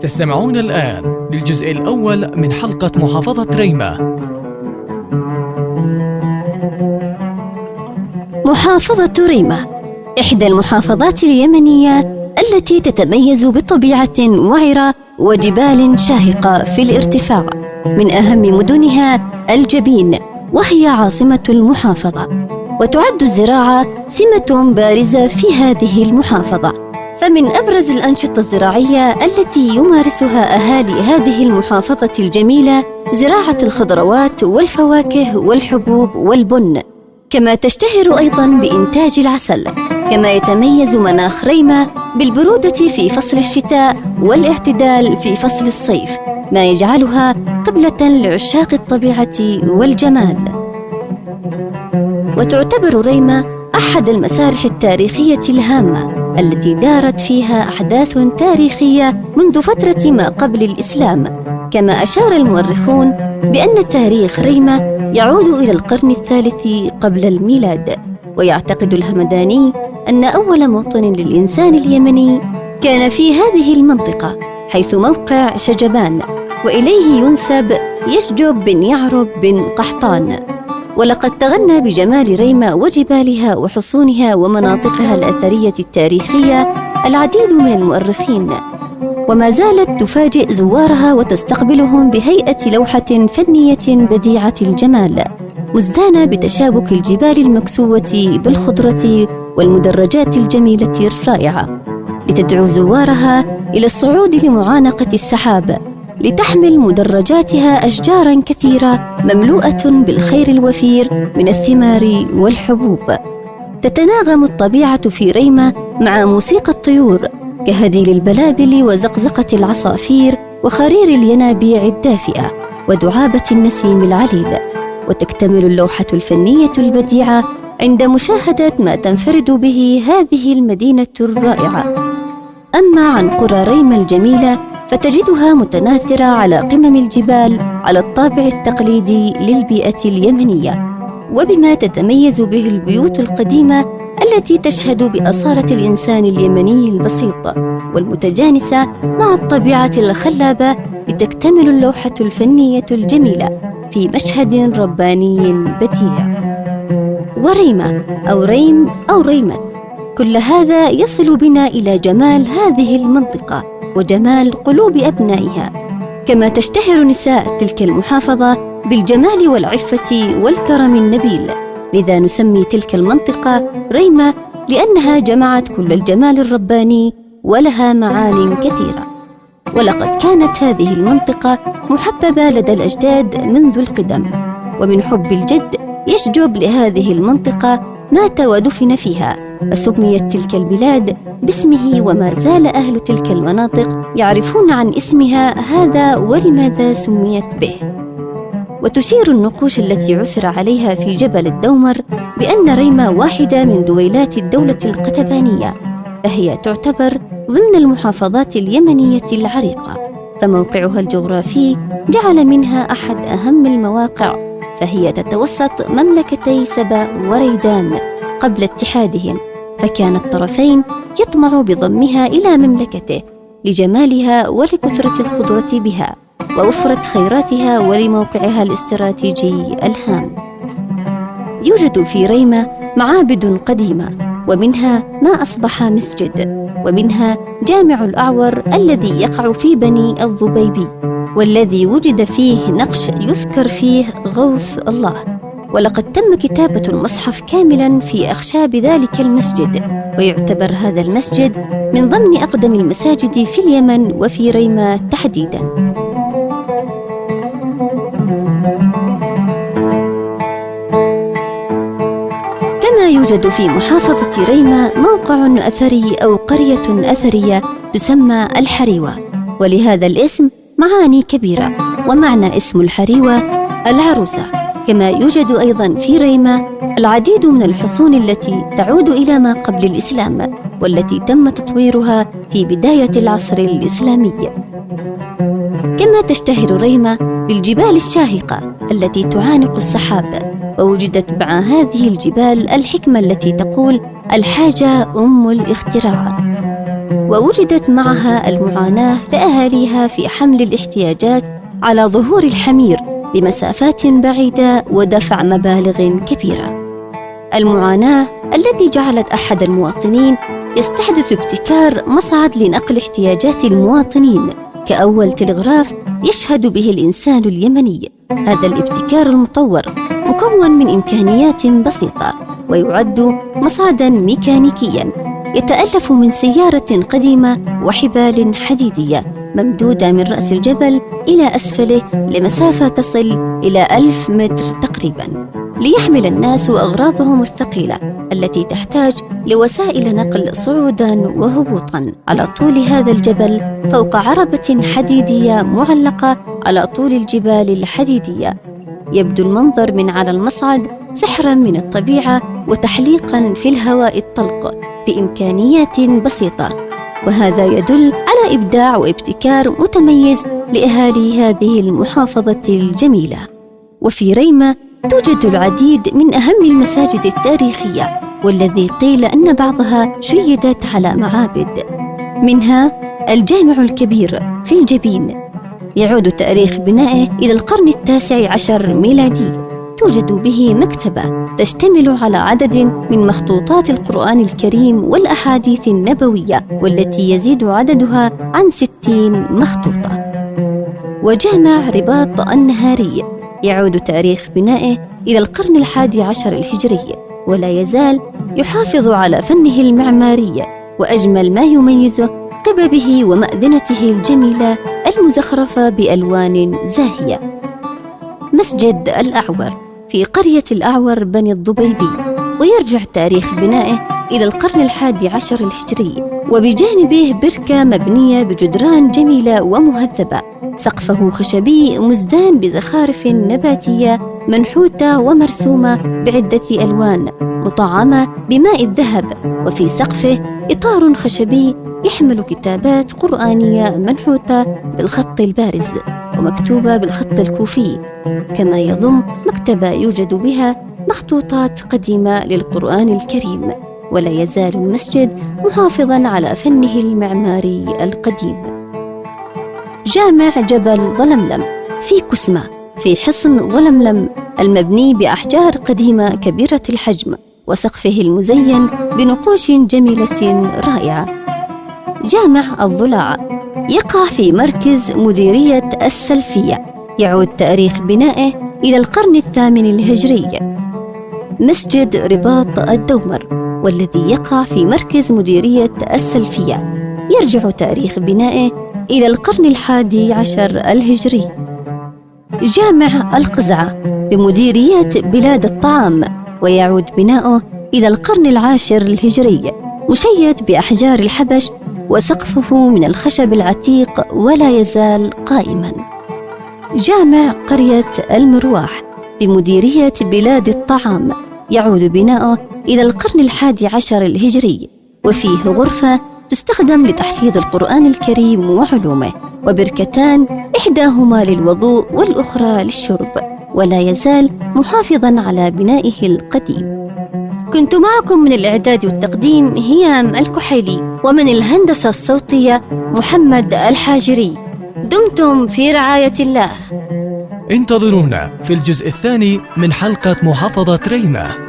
تستمعون الآن للجزء الأول من حلقة محافظة ريمة. محافظة ريمة إحدى المحافظات اليمنية التي تتميز بطبيعة وعرة وجبال شاهقة في الارتفاع. من أهم مدنها الجبين، وهي عاصمة المحافظة، وتعد الزراعة سمة بارزة في هذه المحافظة. فمن أبرز الأنشطة الزراعية التي يمارسها أهالي هذه المحافظة الجميلة زراعة الخضروات والفواكه والحبوب والبن، كما تشتهر أيضاً بإنتاج العسل. كما يتميز مناخ ريمة بالبرودة في فصل الشتاء والاعتدال في فصل الصيف، ما يجعلها قبلة لعشاق الطبيعة والجمال. وتعتبر ريمة أحد المسارح التاريخية الهامة التي دارت فيها أحداث تاريخية منذ فترة ما قبل الإسلام. كما أشار المؤرخون بأن تاريخ ريمة يعود إلى القرن الثالث قبل الميلاد. ويعتقد الهمداني أن أول موطن للإنسان اليمني كان في هذه المنطقة، حيث موقع شجبان، وإليه ينسب يشجب بن يعرب بن قحطان. ولقد تغنى بجمال ريمة وجبالها وحصونها ومناطقها الأثرية التاريخية العديد من المؤرخين، وما زالت تفاجئ زوارها وتستقبلهم بهيئة لوحة فنية بديعة الجمال، مزدانة بتشابك الجبال المكسوة بالخضرة والمدرجات الجميلة الرائعة، لتدعو زوارها إلى الصعود لمعانقة السحاب، لتحمل مدرجاتها أشجاراً كثيرة مملوءة بالخير الوفير من الثمار والحبوب. تتناغم الطبيعة في ريمة مع موسيقى الطيور كهديل البلابل وزقزقة العصافير وخرير الينابيع الدافئة ودعابة النسيم العليل. وتكتمل اللوحة الفنية البديعة عند مشاهدة ما تنفرد به هذه المدينة الرائعة. أما عن قرى ريمة الجميلة فتجدها متناثرة على قمم الجبال على الطابع التقليدي للبيئة اليمنية، وبما تتميز به البيوت القديمة التي تشهد بأصالة الإنسان اليمني البسيط والمتجانسة مع الطبيعة الخلابة، لتكتمل اللوحة الفنية الجميلة في مشهد رباني بديع. وريمة أو ريم أو ريمة، كل هذا يصل بنا إلى جمال هذه المنطقة وجمال قلوب أبنائها. كما تشتهر نساء تلك المحافظة بالجمال والعفة والكرم النبيل، لذا نسمي تلك المنطقة ريمة، لأنها جمعت كل الجمال الرباني ولها معان كثيرة. ولقد كانت هذه المنطقة محببة لدى الأجداد منذ القدم، ومن حب الجد يشجب لهذه المنطقة مات ودفن فيها، فسميت تلك البلاد باسمه، وما زال أهل تلك المناطق يعرفون عن اسمها هذا ولماذا سميت به. وتشير النقوش التي عثر عليها في جبل الدومر بأن ريمة واحدة من دويلات الدولة القتبانية، فهي تعتبر ضمن المحافظات اليمنية العريقة، فموقعها الجغرافي جعل منها أحد أهم المواقع، فهي تتوسط مملكتي سبا وريدان قبل اتحادهم، فكان الطرفين يطمع بضمها إلى مملكته لجمالها ولكثرة الخضرة بها ووفرة خيراتها ولموقعها الاستراتيجي الهام. يوجد في ريمة معابد قديمة، ومنها ما أصبح مسجد، ومنها جامع الأعور الذي يقع في بني الضبيبي، والذي وجد فيه نقش يذكر فيه غوث الله. ولقد تم كتابة المصحف كاملاً في أخشاب ذلك المسجد، ويعتبر هذا المسجد من ضمن أقدم المساجد في اليمن وفي ريمة تحديداً. كما يوجد في محافظة ريمة موقع أثري أو قرية أثرية تسمى الحريوة، ولهذا الاسم معاني كبيرة، ومعنى اسم الحريوة العروسة. كما يوجد أيضاً في ريمة العديد من الحصون التي تعود إلى ما قبل الإسلام، والتي تم تطويرها في بداية العصر الإسلامي. كما تشتهر ريمة بالجبال الشاهقة التي تعانق السحاب، ووجدت مع هذه الجبال الحكمة التي تقول: الحاجة أم الاختراع. ووجدت معها المعاناة لأهاليها في حمل الاحتياجات على ظهور الحمير لمسافات بعيدة ودفع مبالغ كبيرة. المعاناة التي جعلت أحد المواطنين يستحدث ابتكار مصعد لنقل احتياجات المواطنين كأول تلغراف يشهد به الإنسان اليمني. هذا الابتكار المطور مكون من إمكانيات بسيطة، ويعد مصعداً ميكانيكياً يتألف من سيارة قديمة وحبال حديدية ممدودة من رأس الجبل إلى أسفله لمسافة تصل إلى 1000 متر تقريباً، ليحمل الناس أغراضهم الثقيلة التي تحتاج لوسائل نقل صعوداً وهبوطاً على طول هذا الجبل فوق عربة حديدية معلقة على طول الجبال الحديدية. يبدو المنظر من على المصعد سحراً من الطبيعة وتحليقاً في الهواء الطلق بإمكانيات بسيطة، وهذا يدل على إبداع وابتكار متميز لأهالي هذه المحافظة الجميلة. وفي ريمة توجد العديد من أهم المساجد التاريخية، والذي قيل أن بعضها شيدت على معابد، منها الجامع الكبير في الجبين، يعود تاريخ بنائه إلى القرن 19 ميلادي. توجد به مكتبة تشتمل على عدد من مخطوطات القرآن الكريم والأحاديث النبوية، والتي يزيد عددها عن 60 مخطوطة. وجامع رباط النهاري يعود تاريخ بنائه إلى القرن 11 الهجري، ولا يزال يحافظ على فنه المعماري، وأجمل ما يميزه قببه ومأذنته الجميلة المزخرفة بألوان زاهية. مسجد الأعور في قرية الأعور بني الضبيبي، ويرجع تاريخ بنائه إلى القرن 11 الهجري، وبجانبه بركة مبنية بجدران جميلة ومهذبة، سقفه خشبي مزدان بزخارف نباتية منحوتة ومرسومة بعدة ألوان مطعمة بماء الذهب، وفي سقفه إطار خشبي يحمل كتابات قرآنية منحوتة بالخط البارز ومكتوبة بالخط الكوفي، كما يضم مكتبة يوجد بها مخطوطات قديمة للقرآن الكريم. ولا يزال المسجد محافظاً على فنه المعماري القديم. جامع جبل ظلملم في كسمة في حصن ظلملم المبني بأحجار قديمة كبيرة الحجم، وسقفه المزين بنقوش جميلة رائعة. جامع الضلاع يقع في مركز مديرية السلفية، يعود تاريخ بنائه إلى القرن 8 الهجري. مسجد رباط الدومر والذي يقع في مركز مديرية السلفية، يرجع تاريخ بنائه إلى القرن 11 الهجري. جامع القزعة بمديرية بلاد الطعام، ويعود بناؤه إلى القرن 10 الهجري، مشيد بأحجار الحبش، وسقفه من الخشب العتيق ولا يزال قائماً. جامع قرية المرواح بمديرية بلاد الطعام، يعود بناؤه إلى القرن 11 الهجري، وفيه غرفة تستخدم لتحفيظ القرآن الكريم وعلومه، وبركتان إحداهما للوضوء والأخرى للشرب، ولا يزال محافظاً على بنائه القديم. كنت معكم من الإعداد والتقديم هيام الكحيلي، ومن الهندسة الصوتية محمد الحاجري. دمتم في رعاية الله. انتظرونا في الجزء الثاني من حلقة محافظة ريمة.